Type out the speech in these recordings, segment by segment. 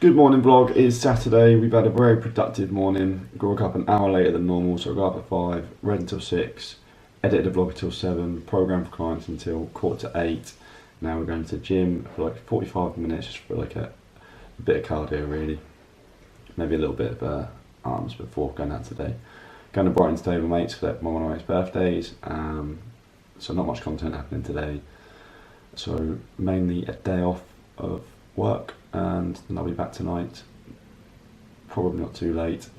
Good morning vlog. It's Saturday. We've had a very productive morning. Woke up an hour later than normal, so I got up at 5, read until 6, edited the vlog until 7, programmed for clients until 7:45. Now we're going to the gym for like 45 minutes just for like a bit of cardio really. Maybe a little bit of arms before going out today. Going to Brighton today with mates for one of my mates' birthdays. So not much content happening today. So mainly a day off of work, and then I'll be back tonight, probably not too late,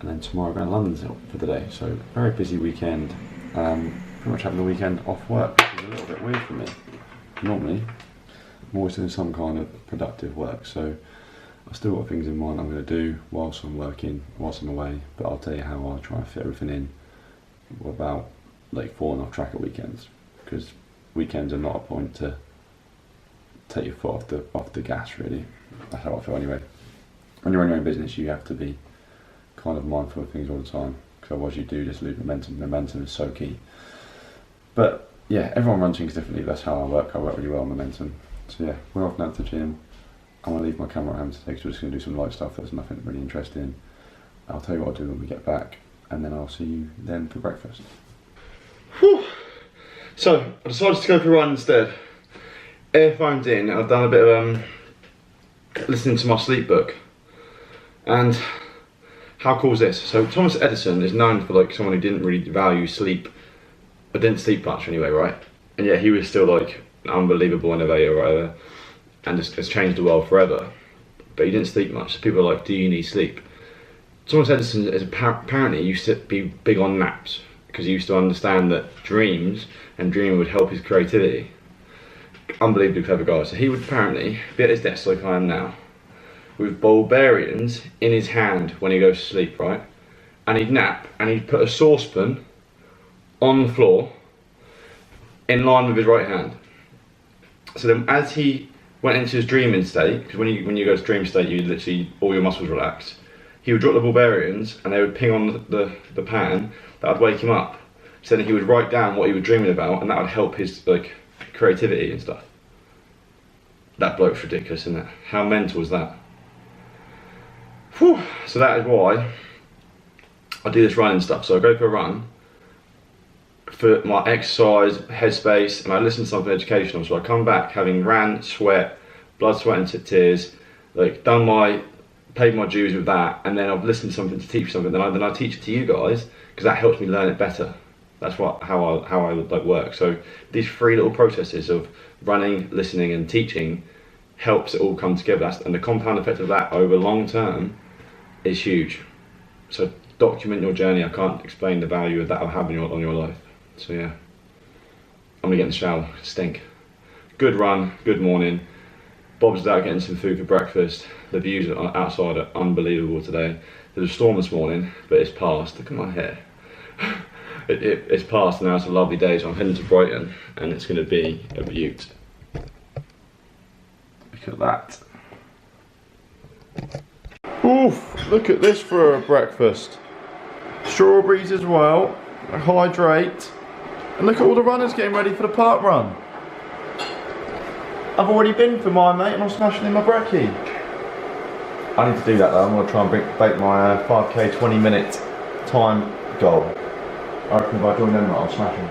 and then tomorrow I'm going to London for the day. So very busy weekend. Pretty much having the weekend off work, which is a little bit weird for me. Normally I'm always doing some kind of productive work, so I've still got things in mind I'm going to do whilst I'm working, whilst I'm away, but I'll tell you how I'll try and fit everything in without like falling off track at weekends, because weekends are not a point to take your foot off the gas really. That's how I feel anyway. When you're in your own business you have to be kind of mindful of things all the time, because otherwise you do just lose momentum. Momentum is so key. But yeah, everyone runs things differently. That's how I work really well on momentum. So yeah, we're off now to the gym. I'm going to leave my camera at home today because we're just going to do some light stuff. There's nothing really interesting. I'll tell you what I'll do when we get back, and then I'll see you then for breakfast. Whew. So I decided to go for a run instead. Earphones in, I've done a bit of listening to my sleep book. And how cool is this? So Thomas Edison is known for like someone who didn't really value sleep, but didn't sleep much anyway, right? And yet he was still like an unbelievable innovator or whatever, and has changed the world forever. But he didn't sleep much. So people are like, do you need sleep? Thomas Edison is apparently used to be big on naps, because he used to understand that dreams and dreaming would help his creativity. Unbelievably clever guy. So he would apparently be at his desk like I am now, with Bulgarians in his hand when he goes to sleep, right? And he'd nap, and he'd put a saucepan on the floor in line with his right hand. So then as he went into his dreaming state, because when you go to dream state you literally, all your muscles relax, he would drop the Bulgarians and they would ping on the pan. That would wake him up. So then he would write down what he was dreaming about, and that would help his like creativity and stuff. That bloke's ridiculous, isn't it? How mental is that? Whew. So that is why I do this running stuff. So I go for a run for my exercise, headspace, and I listen to something educational. So I come back having ran, sweat, blood, sweat and tears, like paid my dues with that, and then I've listened to something to teach something, then I teach it to you guys, because that helps me learn it better. That's how I like work. So these three little processes of running, listening and teaching helps it all come together. And the compound effect of that over long term is huge. So document your journey. I can't explain the value of that will have on your life. So yeah, I'm gonna get in the shower, stink. Good run, good morning. Bob's out getting some food for breakfast. The views outside are unbelievable today. There's a storm this morning, but it's passed. Look at my hair. It's passed now, it's a lovely day, so I'm heading to Brighton and it's going to be a beaut. Look at that. Oof, look at this for a breakfast. Strawberries as well, hydrate, and look at all the runners getting ready for the park run. I've already been for mine, mate, and I'm smashing in my brekkie. I need to do that though. I'm going to try and break my 5k 20-minute time goal. I reckon if I join them, I'll smash them.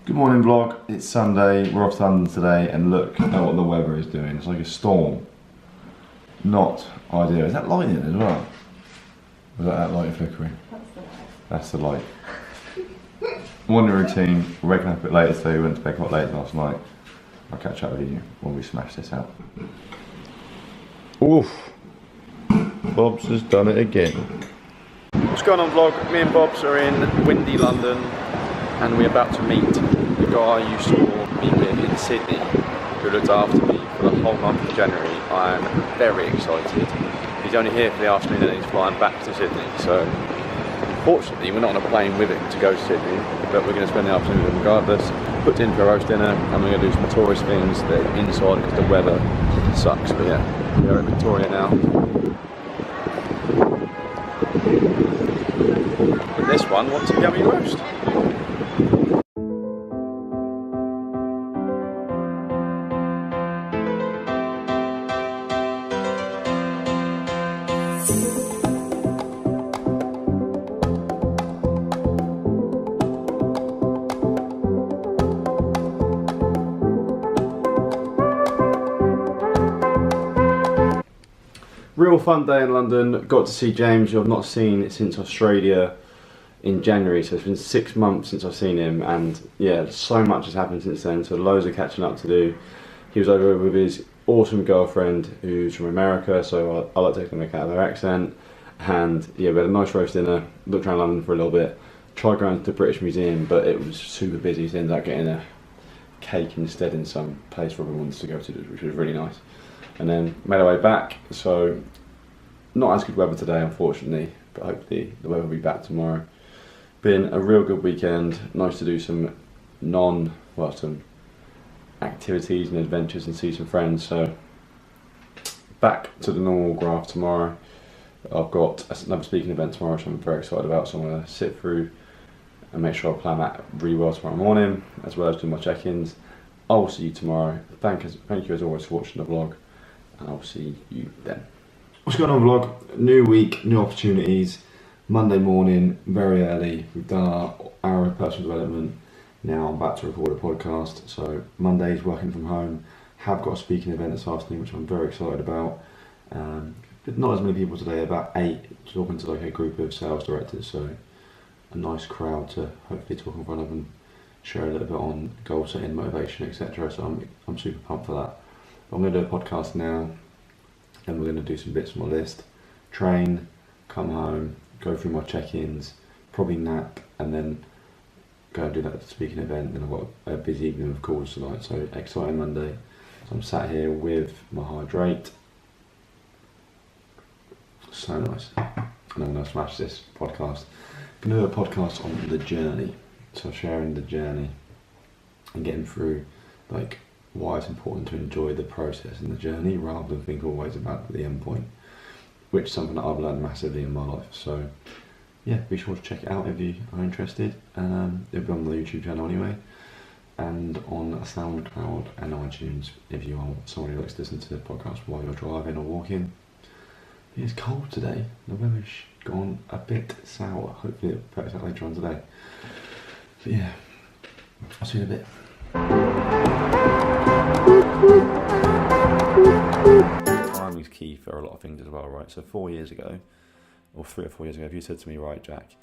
Good morning vlog, it's Sunday, we're off to London today, and look at what the weather is doing. It's like a storm. Not ideal. Is that lighting as well? Was that light flickering? That's the light. Morning routine, we're waking up a bit later today, we went to bed quite late last night. I'll catch up with you when we smash this out. Oof! Bob's has done it again. What's going on vlog? Me and Bob's are in windy London, and we're about to meet the guy you saw me with in Sydney, who looked after me for the whole month of January. I'm very excited. He's only here for the afternoon and he's flying back to Sydney, so unfortunately we're not on a plane with him to go to Sydney, but we're going to spend the afternoon with him regardless. booked in for a roast dinner, and we're going to do some tourist things that are inside because the weather sucks. But yeah, we are at Victoria now. And this one wants a yummy roast. Real fun day in London. Got to see James, who I've not seen since Australia in January, so it's been 6 months since I've seen him, and yeah, so much has happened since then, so loads of catching up to do. He was over with his awesome girlfriend who's from America, so I like taking a look at their accent, and yeah, we had a nice roast dinner, looked around London for a little bit, tried going to the British Museum, but it was super busy, so ended up getting a cake instead in some place where we wanted to go to, which was really nice. And then made our way back, so not as good weather today unfortunately, but hopefully the weather will be back tomorrow. Been a real good weekend, nice to do some some activities and adventures and see some friends, so back to the normal graph tomorrow. I've got another speaking event tomorrow which I'm very excited about, so I'm going to sit through and make sure I plan that really well tomorrow morning, as well as do my check-ins. I'll see you tomorrow. Thank you as always for watching the vlog. I'll see you then. What's going on, vlog? New week, new opportunities. Monday morning, very early. We've done our hour of personal development. Now I'm about to record a podcast. So Monday's working from home. Have got a speaking event this afternoon, which I'm very excited about. But not as many people today, about 8, talking to like a group of sales directors. So a nice crowd to hopefully talk in front of and share a little bit on goal setting, motivation, etc. So I'm super pumped for that. I'm going to do a podcast now, then we're going to do some bits on my list, train, come home, go through my check-ins, probably nap, and then go and do that speaking event. Then I've got a busy evening of calls tonight, so exciting Monday. So I'm sat here with my Hydrate, so nice, and I'm going to smash this podcast. I'm going to do a podcast on the journey, so sharing the journey and getting through like why it's important to enjoy the process and the journey rather than think always about the end point, which is something that I've learned massively in my life. So yeah, be sure to check it out if you are interested, and it'll be on the YouTube channel anyway, and on SoundCloud and iTunes if you are someone who likes to listen to the podcast while you're driving or walking. It's cold today, the weather's gone a bit sour, hopefully it'll better out later on today. But yeah, I'll see you in a bit. Time is key for a lot of things as well, right? So 4 years ago, or 3 or 4 years ago, if you said to me, right, Jack,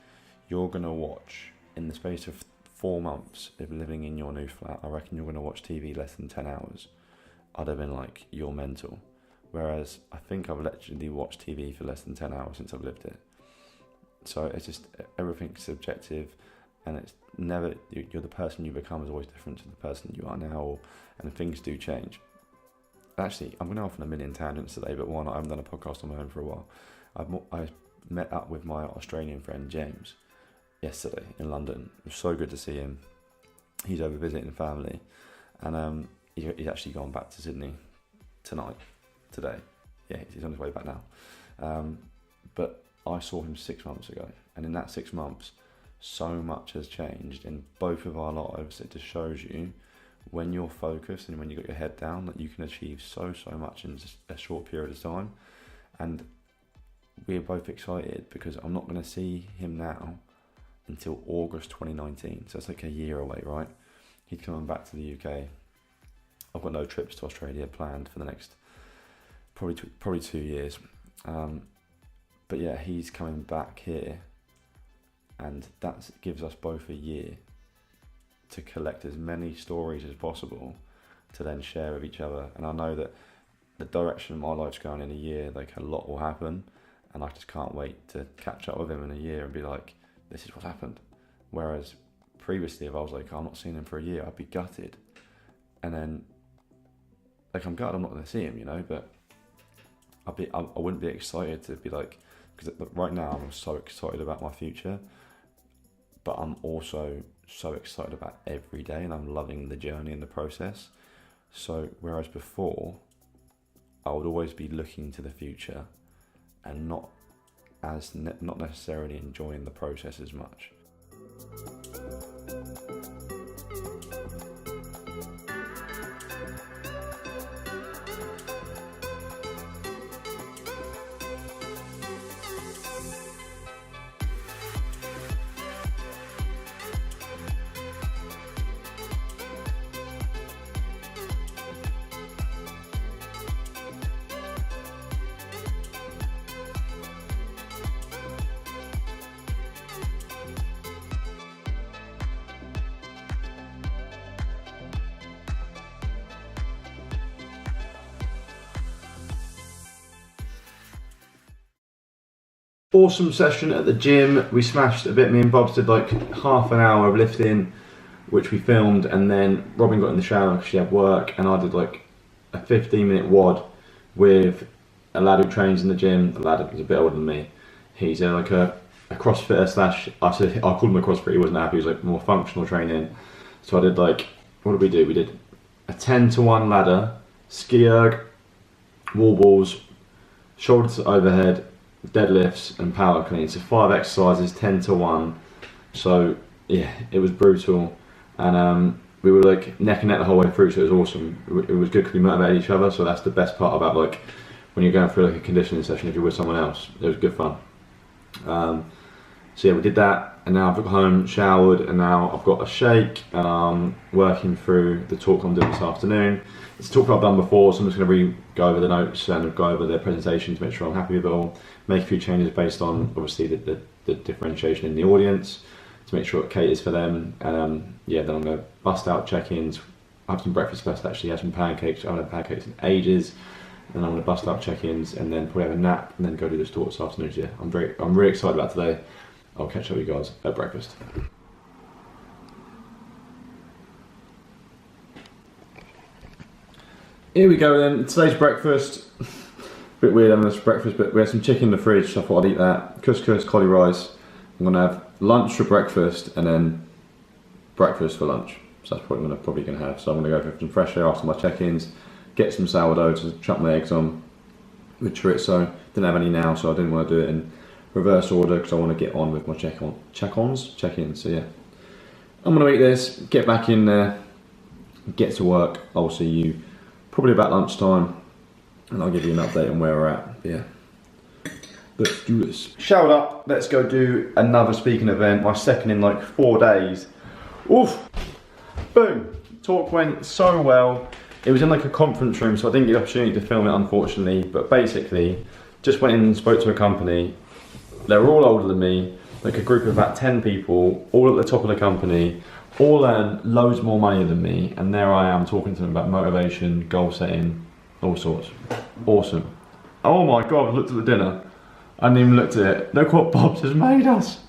you're going to watch, in the space of 4 months of living in your new flat, I reckon you're going to watch TV less than 10 hours, I'd have been like, you're mental. Whereas I think I've literally watched TV for less than 10 hours since I've lived it. So it's just, everything's subjective, and it's never, you're the person you become is always different to the person you are now, and things do change. Actually, I'm going off on a million tangents today, but one, I haven't done a podcast on my own for a while. I met up with my Australian friend James yesterday in London. It was so good to see him. He's over visiting family, and he's actually gone back to Sydney today. Yeah, he's on his way back now. But I saw him 6 months ago, and in that 6 months, so much has changed in both of our lives. It just shows you when you're focused and when you've got your head down that you can achieve so much in just a short period of time. And we're both excited because I'm not going to see him now until August 2019, so it's like a year away, right? He's coming back to the UK. I've got no trips to Australia planned for the next probably 2 years, but yeah, he's coming back here, and that gives us both a year to collect as many stories as possible to then share with each other. And I know that the direction my life's going in a year, like a lot will happen, and I just can't wait to catch up with him in a year and be like, this is what happened. Whereas previously, if I was like, I'm not seeing him for a year, I'd be gutted. And then, like, I'm gutted I'm not going to see him, you know, but I wouldn't be excited to be like, because right now I'm so excited about my future, but I'm also so excited about every day, and I'm loving the journey and the process. So whereas before, I would always be looking to the future and not necessarily enjoying the process as much. Awesome session at the gym. We smashed a bit. Me and Bobs did like half an hour of lifting, which we filmed, and then Robin got in the shower because she had work, and I did like a 15-minute WOD with a lad who trains in the gym. The lad is a bit older than me. He's like a CrossFitter slash, I called him a CrossFitter, he wasn't happy, he was like more functional training. So I did like, what did we do? We did a 10-to-1 ladder, ski erg, wall balls, shoulder to overhead, deadlifts and power clean. So 5 exercises, 10-to-1. So yeah, it was brutal, and we were like neck and neck the whole way through, so it was awesome. It was good because we motivated each other, so that's the best part about like when you're going through like a conditioning session if you're with someone else. It was good fun. So yeah, we did that, and now I've got home, showered, and now I've got a shake, and I'm working through the talk I'm doing this afternoon. It's a talk I've done before, so I'm just going to go over the notes and go over the presentation to make sure I'm happy with it all, make a few changes based on obviously the differentiation in the audience to make sure it caters for them, and yeah, then I'm going to bust out check-ins. I have some breakfast first actually, I have some pancakes, I haven't had pancakes in ages, and I'm going to bust out check-ins and then probably have a nap and then go do this talk this afternoon. So yeah, I'm really excited about today. I'll catch up with you guys at breakfast. Here we go then, today's breakfast. A bit weird having this breakfast, but we had some chicken in the fridge, so I thought I'd eat that. Couscous, cauli rice. I'm gonna have lunch for breakfast and then breakfast for lunch. So that's probably gonna have. So I'm gonna go for some fresh air after my check-ins, get some sourdough to chuck my eggs on with chorizo. Didn't have any now, so I didn't want to do it in reverse order because I want to get on with my check-ins. So yeah, I'm gonna eat this, get back in there, get to work. I'll see you probably about lunchtime, and I'll give you an update on where we're at. But yeah, let's do this. Showered up, let's go do another speaking event, my second in like 4 days. Oof, boom, talk went so well. It was in like a conference room, so I didn't get the opportunity to film it unfortunately, but basically, just went in and spoke to a company. They were all older than me, like a group of about 10 people, all at the top of the company, all earn loads more money than me, and there I am talking to them about motivation, goal setting, all sorts. Awesome. Oh my God, I looked at the dinner. I hadn't even looked at it. Look what Bob's has made us.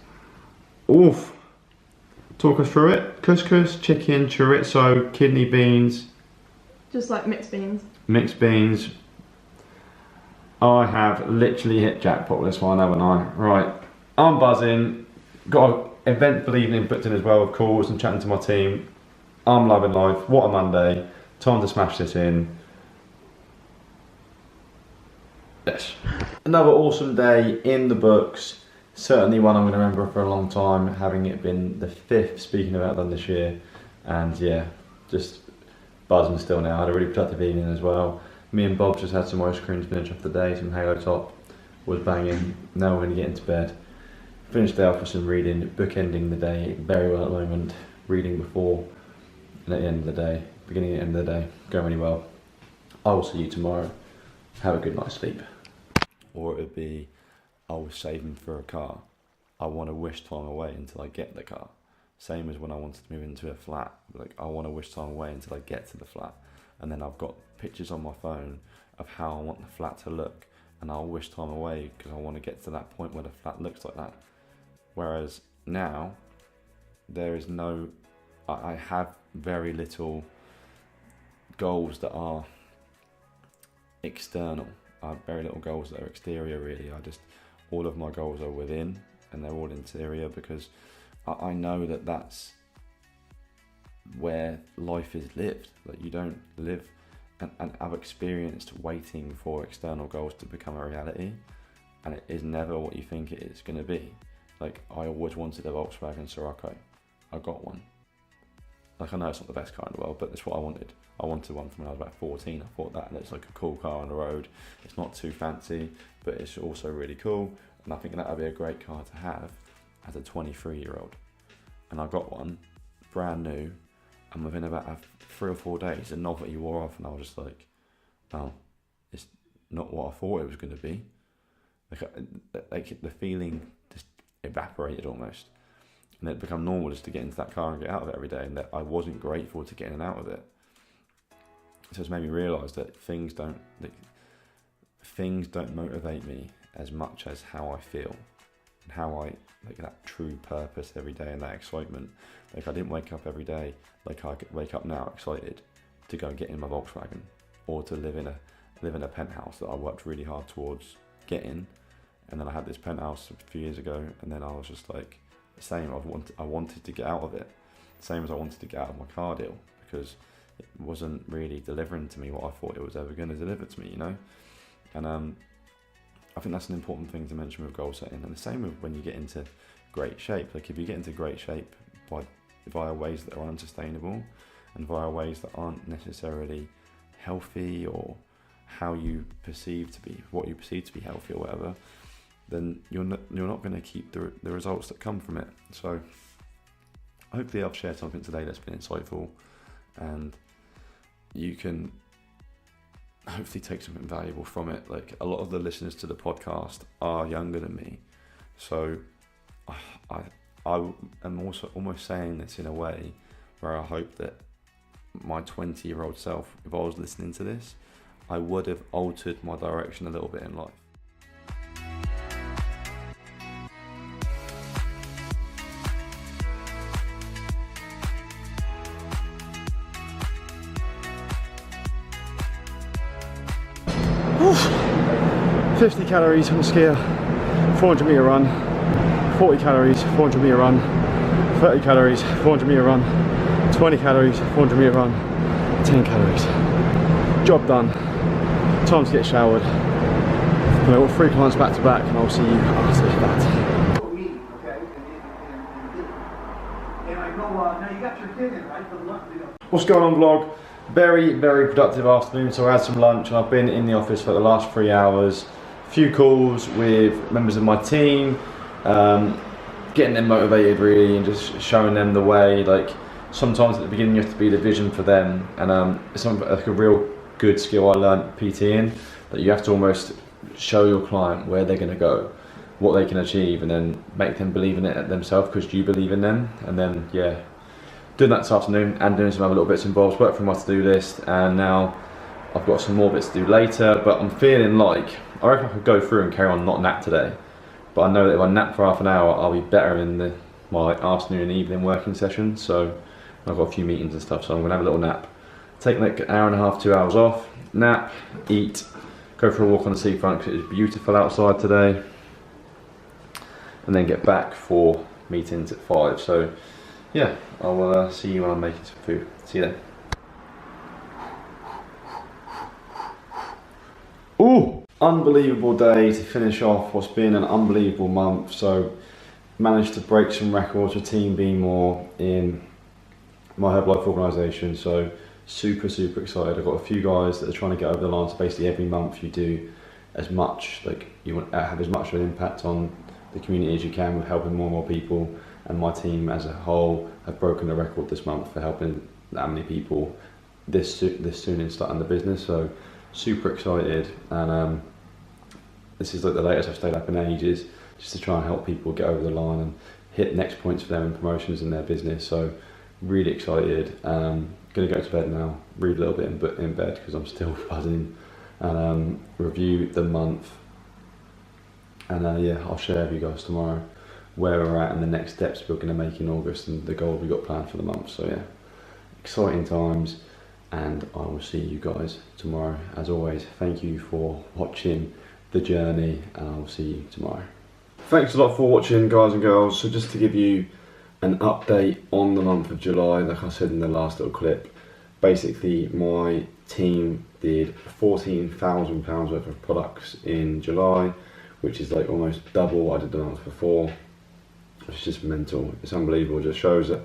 Oof. Talk us through it. Couscous, chicken, chorizo, kidney beans. Just like mixed beans. Mixed beans. I have literally hit jackpot with this one, haven't I? Right, I'm buzzing. Got an eventful evening booked in as well with calls and chatting to my team. I'm loving life. What a Monday. Time to smash this in. Yes. Another awesome day in the books. Certainly one I'm going to remember for a long time, having it been the 5th speaking about them this year. And yeah, just buzzing still now. I had a really productive evening as well. Me and Bob just had some ice cream to finish off the day, some Halo Top, was banging. Now we're going to get into bed. Finished the day off with some reading, bookending the day very well at the moment. Reading before and at the end of the day, beginning and end of the day, going really well. I will see you tomorrow. Have a good night's sleep. Or it would be, I was saving for a car. I want to wish time away until I get the car. Same as when I wanted to move into a flat. Like, I want to wish time away until I get to the flat. And then I've got pictures on my phone of how I want the flat to look, and I'll wish time away because I want to get to that point where the flat looks like that. Whereas now, there is no, I have very little goals that are external. I have very little goals that are exterior really. all of my goals are within and they're all interior because I know that that's where life is lived. Like, you don't live, and I've experienced waiting for external goals to become a reality, and it is never what you think it is going to be. Like, I always wanted a Volkswagen Scirocco. I got one. Like, I know it's not the best car in the world, but that's what I wanted. I wanted one from when I was about 14. I thought that looks like a cool car on the road. It's not too fancy, but it's also really cool. And I think that would be a great car to have as a 23-year-old. And I got one, brand new, and within about 3 or 4 days, the novelty wore off, and I was just like, oh, it's not what I thought it was going to be. Like the feeling just evaporated almost. And it became normal just to get into that car and get out of it every day, and that I wasn't grateful to get in and out of it. So it's made me realise that things don't motivate me as much as how I feel and how I like that true purpose every day and that excitement. Like, I didn't wake up every day like I could wake up now excited to go and get in my Volkswagen or to live in a penthouse that I worked really hard towards getting. And then I had this penthouse a few years ago, and then I was just like, same, I wanted to get out of it, same as I wanted to get out of my car deal, because it wasn't really delivering to me what I thought it was ever going to deliver to me, you know. And I think that's an important thing to mention with goal setting, and the same with when you get into great shape. Like, if you get into great shape via ways that are unsustainable and via ways that aren't necessarily healthy, or how you perceive to be, what you perceive to be healthy or whatever, then you're not going to keep the results that come from it. So hopefully I've shared something today that's been insightful, and you can hopefully take something valuable from it. Like, a lot of the listeners to the podcast are younger than me, so I am also almost saying this in a way where I hope that my 20-year-old self, if I was listening to this, I would have altered my direction a little bit in life. Whew. 50 calories on the skier, 400 metre run, 40 calories, 400 metre run, 30 calories, 400 metre run, 20 calories, 400 metre run, 10 calories. Job done. Time to get showered. I've got 3 clients back to back, and I'll see you after that. Now you got your dinner, right? The lunch, you know. What's going on, vlog? Very, very productive afternoon. So I had some lunch, and I've been in the office for the last 3 hours. A few calls with members of my team, getting them motivated really, and just showing them the way. Like, sometimes at the beginning you have to be the vision for them, and it's something like a real good skill I learned PTing, that you have to almost show your client where they're going to go, what they can achieve, and then make them believe in it themselves because you believe in them. And then, yeah, doing that this afternoon and doing some other little bits involved, work from my to-do list, and now I've got some more bits to do later. But I'm feeling like, I reckon I could go through and carry on not nap today, but I know that if I nap for half an hour, I'll be better in my afternoon and evening working session. So I've got a few meetings and stuff, so I'm gonna have a little nap, take like an hour and a half, 2 hours off, nap, eat, go for a walk on the seafront because it is beautiful outside today, and then get back for meetings at 5. So yeah, I'll see you when I'm making some food. See you then. Ooh! Unbelievable day to finish off what's been an unbelievable month. So managed to break some records with Team Be More in my Herbalife organisation. So super excited. I've got a few guys that are trying to get over the line. So basically every month you do as much, like you want to have as much of an impact on the community as you can with helping more and more people. And my team as a whole have broken the record this month for helping that many people this soon in starting the business. So super excited, and this is like the latest I've stayed up in ages, just to try and help people get over the line and hit next points for them in promotions in their business. So really excited. Gonna go to bed now, read a little bit in bed because I'm still buzzing, and review the month, and yeah, I'll share with you guys tomorrow where we're at and the next steps we're going to make in August and the goal we got planned for the month. So yeah, exciting times, and I will see you guys tomorrow. As always, thank you for watching the journey, and I will see you tomorrow. Thanks a lot for watching, guys and girls. So just to give you an update on the month of July, like I said in the last little clip. Basically, my team did £14,000 worth of products in July, which is like almost double what I did the month before. It's just mental. It's unbelievable. It just shows that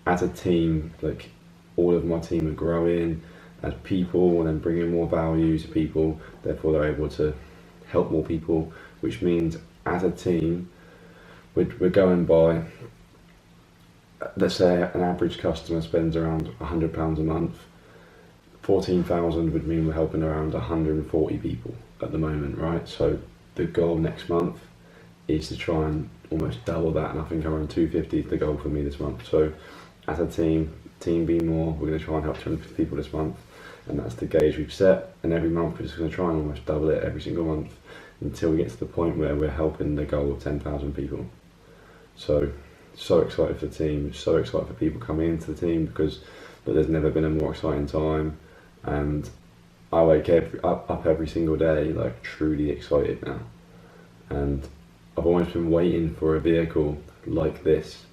as a team, like all of my team are growing as people and then bringing more value to people. Therefore, they're able to help more people, which means as a team, we're going by, let's say an average customer spends around £100 a month. 14,000 would mean we're helping around 140 people at the moment, right? So the goal next month is to try and almost double that, and I think around 250 is the goal for me this month. So as a team be more, we're going to try and help 250 people this month, and that's the gauge we've set, and every month we're just going to try and almost double it every single month until we get to the point where we're helping the goal of 10,000 people. So excited for the team, so excited for people coming into the team, because there's never been a more exciting time, and I wake up every single day like truly excited now, and I've almost been waiting for a vehicle like this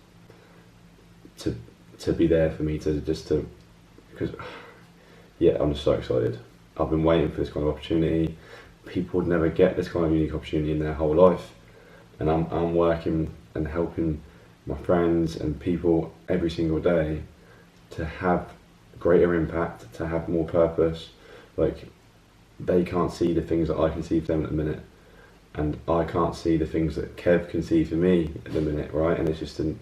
to be there for me because yeah, I'm just so excited. I've been waiting for this kind of opportunity. People would never get this kind of unique opportunity in their whole life, and I'm working and helping my friends and people every single day to have greater impact, to have more purpose. Like, they can't see the things that I can see for them at the minute, and I can't see the things that Kev can see for me at the minute, right? And it's just an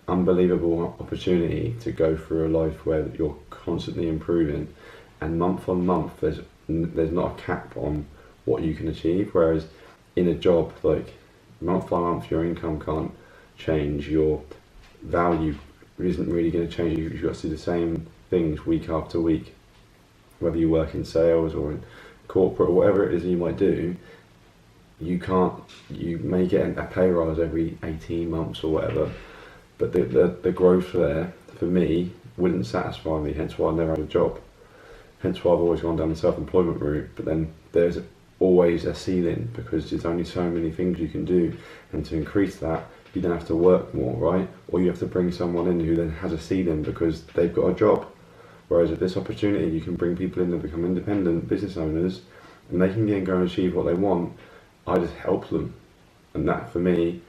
unbelievable opportunity to go through a life where you're constantly improving, and month on month there's not a cap on what you can achieve, whereas in a job, like, month by month your income can't change, your value isn't really going to change. You've got to do the same things week after week, whether you work in sales or in corporate or whatever it is you might do. You may get a pay rise every 18 months or whatever, but the growth there for me wouldn't satisfy me, hence why I never had a job, hence why I've always gone down the self-employment route. But then there's always a ceiling, because there's only so many things you can do, and to increase that you then have to work more, right? Or you have to bring someone in who then has a ceiling because they've got a job. Whereas with this opportunity, you can bring people in that become independent business owners, and they can then go and achieve what they want. I just help them, and that for me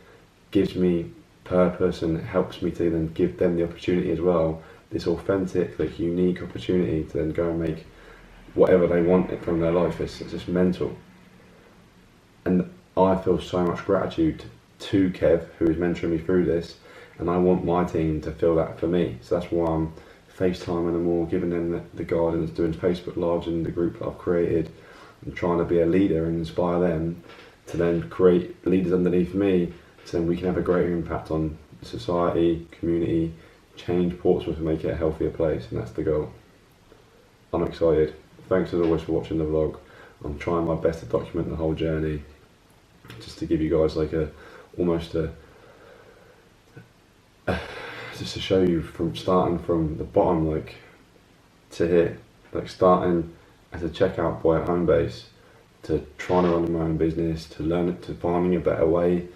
gives me purpose and helps me to then give them the opportunity as well, this authentic, like, unique opportunity to then go and make whatever they want it from their life. It's just mental, and I feel so much gratitude to Kev, who is mentoring me through this, and I want my team to feel that for me. So that's why I'm FaceTiming them all, giving them the guidance, doing Facebook Lives in the group that I've created, and trying to be a leader and inspire them to then create leaders underneath me, so then we can have a greater impact on society, community, change Portsmouth and make it a healthier place, and that's the goal. I'm excited. Thanks as always for watching the vlog. I'm trying my best to document the whole journey, just to give you guys like just to show you from starting from the bottom, like, to here, like starting as a checkout boy at Homebase, to trying to run my own business, to learn it, to finding a better way,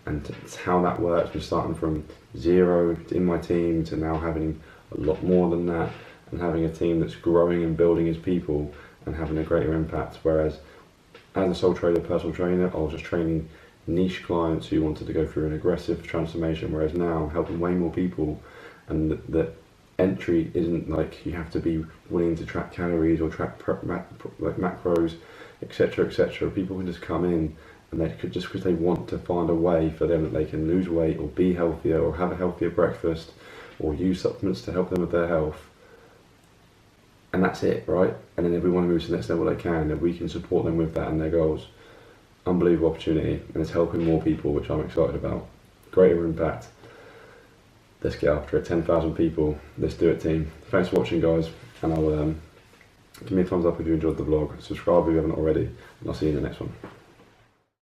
and how that works, from starting from zero in my team to now having a lot more than that, and having a team that's growing and building as people and having a greater impact. Whereas as a sole trader, personal trainer, I was just training niche clients who wanted to go through an aggressive transformation, whereas now I'm helping way more people, and the entry isn't like you have to be willing to track calories or track like macros, etc, etc. People can just come in, and they could, just because they want to find a way for them that they can lose weight or be healthier or have a healthier breakfast or use supplements to help them with their health, and that's it, right? And then everyone moves to the next level they can, and we can support them with that and their goals. Unbelievable opportunity, and it's helping more people, which I'm excited about. Greater impact. Let's get after it. 10,000 people. Let's do it, team. Thanks for watching, guys, and I'll give me a thumbs up if you enjoyed the vlog. Subscribe if you haven't already, and I'll see you in the next one.